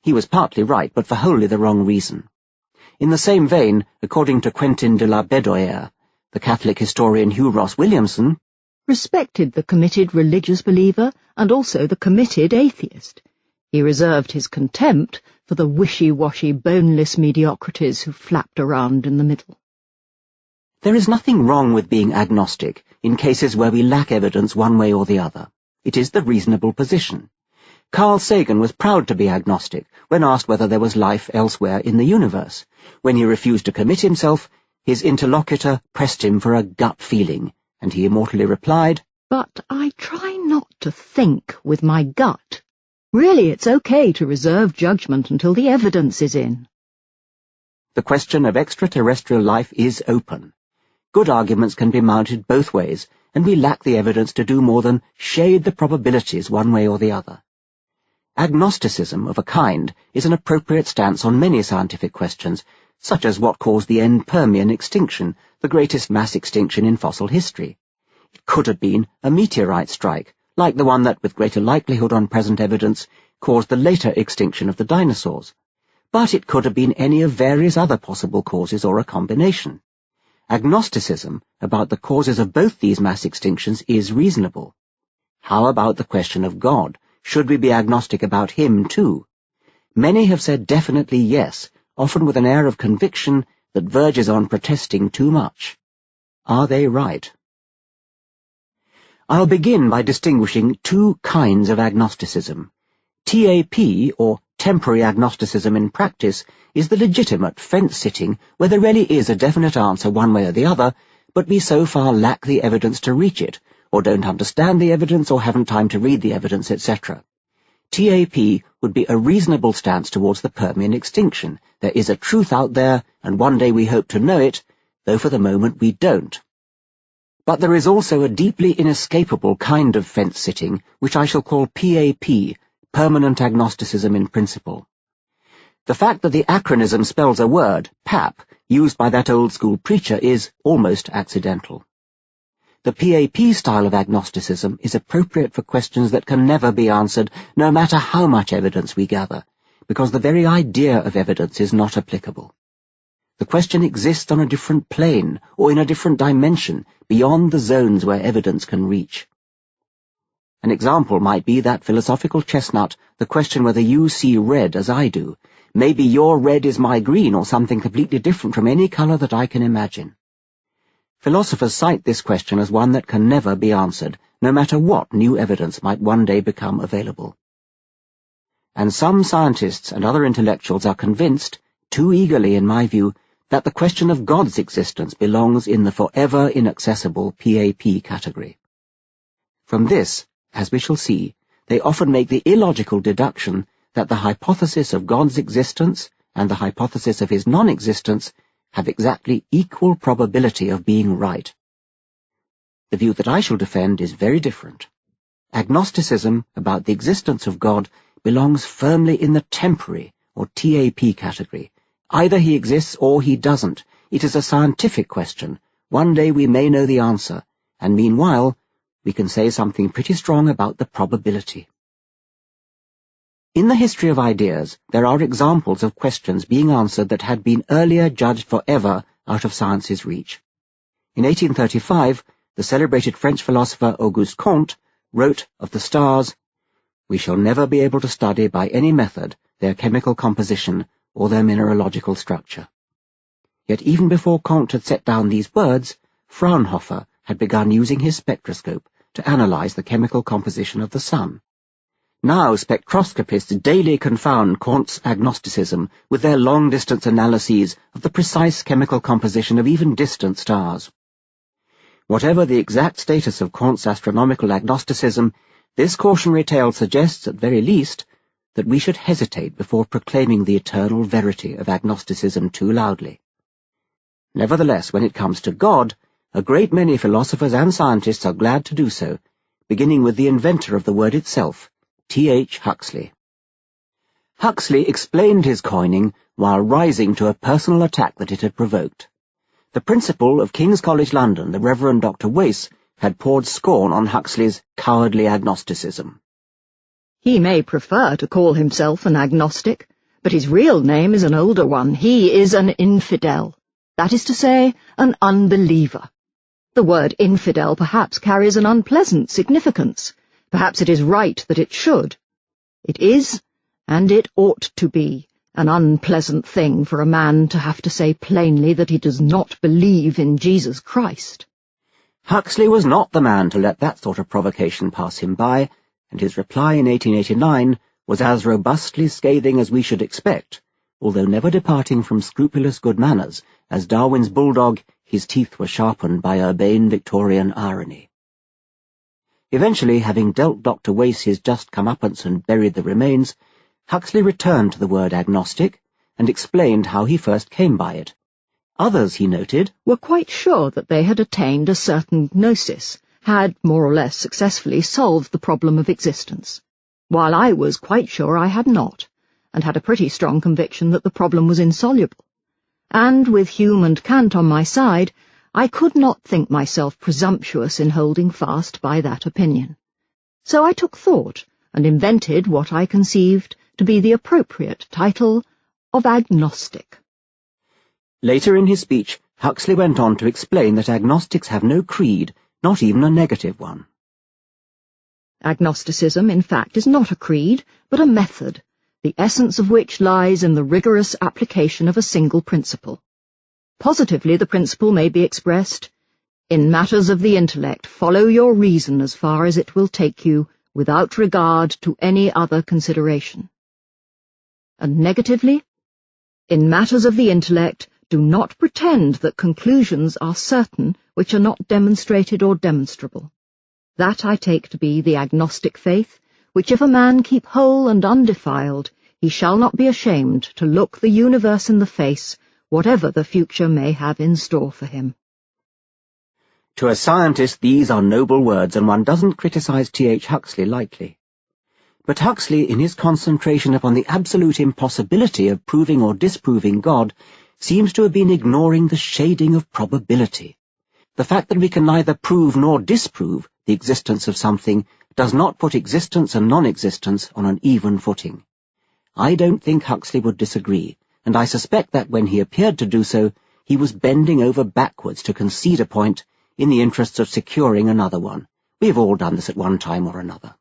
He was partly right, but for wholly the wrong reason. In the same vein, according to Quentin de la Bédoyère, the Catholic historian Hugh Ross Williamson respected the committed religious believer and also the committed atheist. He reserved his contempt for the wishy-washy, boneless mediocrities who flapped around in the middle. There is nothing wrong with being agnostic in cases where we lack evidence one way or the other. It is the reasonable position. Carl Sagan was proud to be agnostic when asked whether there was life elsewhere in the universe. When he refused to commit himself, his interlocutor pressed him for a gut feeling, and he immortally replied, "But I try not to think with my gut. Really, it's okay to reserve judgment until the evidence is in." The question of extraterrestrial life is open. Good arguments can be mounted both ways, and we lack the evidence to do more than shade the probabilities one way or the other. Agnosticism of a kind is an appropriate stance on many scientific questions, such as what caused the end Permian extinction, the greatest mass extinction in fossil history. It could have been a meteorite strike, like the one that, with greater likelihood on present evidence, caused the later extinction of the dinosaurs. But it could have been any of various other possible causes or a combination. Agnosticism about the causes of both these mass extinctions is reasonable. How about the question of God? Should we be agnostic about him too? Many have said definitely yes, often with an air of conviction that verges on protesting too much. Are they right? I'll begin by distinguishing two kinds of agnosticism. TAP, or temporary agnosticism in practice, is the legitimate fence-sitting where there really is a definite answer one way or the other, but we so far lack the evidence to reach it, or don't understand the evidence, or haven't time to read the evidence, etc. TAP would be a reasonable stance towards the Permian extinction. There is a truth out there, and one day we hope to know it, though for the moment we don't. But there is also a deeply inescapable kind of fence-sitting, which I shall call PAP, permanent agnosticism in principle. The fact that the acronym spells a word, PAP, used by that old-school preacher is almost accidental. The PAP style of agnosticism is appropriate for questions that can never be answered, no matter how much evidence we gather, because the very idea of evidence is not applicable. The question exists on a different plane, or in a different dimension, beyond the zones where evidence can reach. An example might be that philosophical chestnut, the question whether you see red as I do. Maybe your red is my green, or something completely different from any color that I can imagine. Philosophers cite this question as one that can never be answered, no matter what new evidence might one day become available. And some scientists and other intellectuals are convinced, too eagerly in my view, that the question of God's existence belongs in the forever inaccessible PAP category. From this, as we shall see, they often make the illogical deduction that the hypothesis of God's existence and the hypothesis of his non-existence have exactly equal probability of being right. The view that I shall defend is very different. Agnosticism about the existence of God belongs firmly in the temporary, or TAP category. Either he exists or he doesn't. It is a scientific question. One day we may know the answer, and meanwhile we can say something pretty strong about the probability. In the history of ideas, there are examples of questions being answered that had been earlier judged forever out of science's reach. In 1835, the celebrated French philosopher Auguste Comte wrote of the stars, "We shall never be able to study by any method their chemical composition or their mineralogical structure." Yet even before Comte had set down these words, Fraunhofer had begun using his spectroscope to analyze the chemical composition of the sun. Now spectroscopists daily confound Comte's agnosticism with their long-distance analyses of the precise chemical composition of even distant stars. Whatever the exact status of Comte's astronomical agnosticism, this cautionary tale suggests, at very least, that we should hesitate before proclaiming the eternal verity of agnosticism too loudly. Nevertheless, when it comes to God, a great many philosophers and scientists are glad to do so, beginning with the inventor of the word itself, T.H. Huxley. Huxley explained his coining while rising to a personal attack that it had provoked. The principal of King's College London, the Reverend Dr. Wace, had poured scorn on Huxley's cowardly agnosticism. He may prefer to call himself an agnostic, But his real name is an older one. He is an infidel. That is to say, an unbeliever. The word infidel perhaps carries an unpleasant significance. Perhaps it is right that it should. It is, and it ought to be, an unpleasant thing for a man to have to say plainly that he does not believe in Jesus Christ. Huxley was not the man to let that sort of provocation pass him by, and his reply in 1889 was as robustly scathing as we should expect, although never departing from scrupulous good manners, as Darwin's bulldog, his teeth were sharpened by urbane Victorian irony. Eventually, having dealt Dr. Wace his just comeuppance and buried the remains, Huxley returned to the word agnostic and explained how he first came by it. Others, he noted, were quite sure that they had attained a certain gnosis, had more or less successfully solved the problem of existence, while I was quite sure I had not, and had a pretty strong conviction that the problem was insoluble. And with Hume and Kant on my side, I could not think myself presumptuous in holding fast by that opinion. So I took thought and invented what I conceived to be the appropriate title of agnostic. Later in his speech, Huxley went on to explain that agnostics have no creed, not even a negative one. Agnosticism, in fact, is not a creed, but a method, the essence of which lies in the rigorous application of a single principle. Positively, the principle may be expressed, in matters of the intellect, follow your reason as far as it will take you, without regard to any other consideration. And negatively, in matters of the intellect, do not pretend that conclusions are certain which are not demonstrated or demonstrable. That I take to be the agnostic faith, which if a man keep whole and undefiled, he shall not be ashamed to look the universe in the face, whatever the future may have in store for him. To a scientist, these are noble words, and one doesn't criticize T.H. Huxley lightly. But Huxley, in his concentration upon the absolute impossibility of proving or disproving God, seems to have been ignoring the shading of probability. The fact that we can neither prove nor disprove the existence of something does not put existence and non-existence on an even footing. I don't think Huxley would disagree, and I suspect that when he appeared to do so, he was bending over backwards to concede a point in the interests of securing another one. We have all done this at one time or another.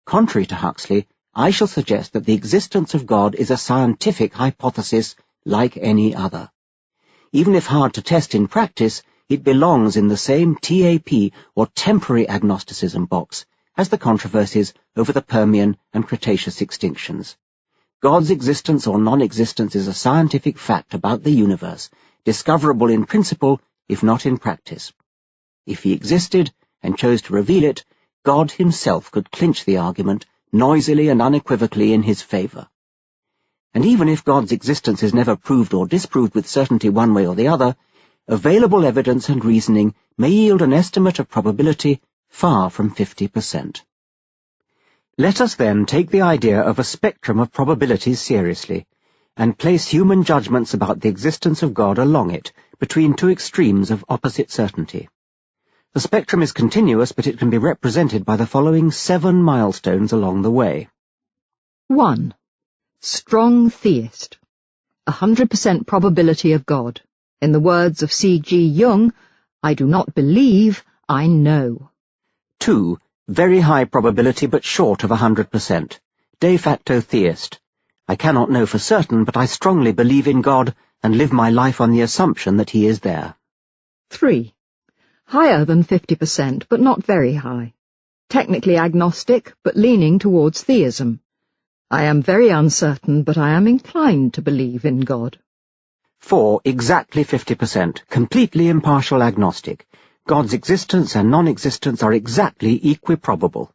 Contrary to Huxley, I shall suggest that the existence of God is a scientific hypothesis like any other. Even if hard to test in practice, it belongs in the same TAP or temporary agnosticism box as the controversies over the Permian and Cretaceous extinctions. God's existence or non-existence is a scientific fact about the universe, discoverable in principle, if not in practice. If he existed and chose to reveal it, God himself could clinch the argument noisily and unequivocally in his favour. And even if God's existence is never proved or disproved with certainty one way or the other, available evidence and reasoning may yield an estimate of probability far from 50%. Let us then take the idea of a spectrum of probabilities seriously, and place human judgments about the existence of God along it, between two extremes of opposite certainty. The spectrum is continuous, but it can be represented by the following 7 milestones along the way. 1. Strong theist. 100% probability of God. In the words of C.G. Jung, I do not believe, I know. 2. Very high probability but short of 100%. De facto theist. I cannot know for certain, but I strongly believe in God and live my life on the assumption that he is there. 3. Higher than 50%, but not very high. Technically agnostic, but leaning towards theism. I am very uncertain, but I am inclined to believe in God. 4. Exactly 50%. Completely impartial agnostic. God's existence and non-existence are exactly equiprobable.